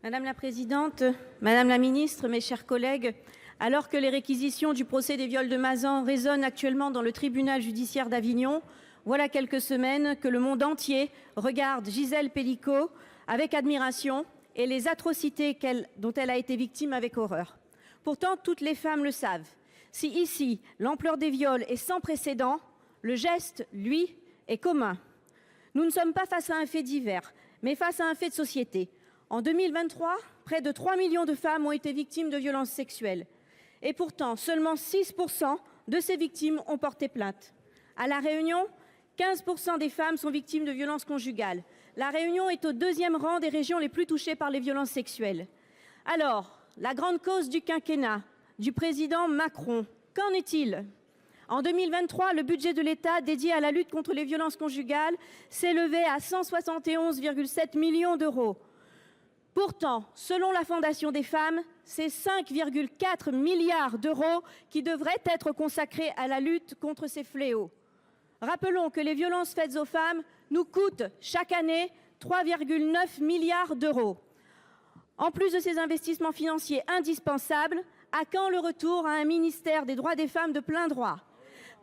Madame la présidente, madame la ministre, mes chers collègues, alors que les réquisitions du procès des viols de Mazan résonnent actuellement dans le tribunal judiciaire d'Avignon, voilà quelques semaines que le monde entier regarde Gisèle Pelicot avec admiration et les atrocités dont elle a été victime avec horreur. Pourtant, toutes les femmes le savent. Si ici, l'ampleur des viols est sans précédent, le geste, lui, est commun. Nous ne sommes pas face à un fait divers, mais face à un fait de société. En 2023, près de 3 millions de femmes ont été victimes de violences sexuelles. Et pourtant, seulement 6% de ces victimes ont porté plainte. À La Réunion, 15% des femmes sont victimes de violences conjugales. La Réunion est au 2e rang des régions les plus touchées par les violences sexuelles. Alors, la grande cause du quinquennat du président Macron, qu'en est-il ? En 2023, le budget de l'État dédié à la lutte contre les violences conjugales s'élevait à 171,7 millions d'euros. Pourtant, selon la Fondation des femmes, c'est 5,4 milliards d'euros qui devraient être consacrés à la lutte contre ces fléaux. Rappelons que les violences faites aux femmes nous coûtent chaque année 3,9 milliards d'euros. En plus de ces investissements financiers indispensables, à quand le retour à un ministère des droits des femmes de plein droit ?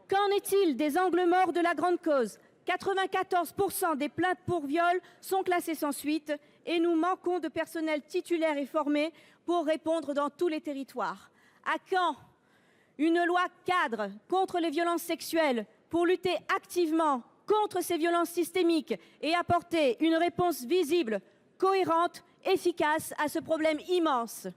Qu'en est-il des angles morts de la grande cause ? 94% des plaintes pour viol sont classées sans suite et nous manquons de personnel titulaire et formé pour répondre dans tous les territoires. À quand une loi cadre contre les violences sexuelles pour lutter activement contre ces violences systémiques et apporter une réponse visible, cohérente, efficace à ce problème immense ?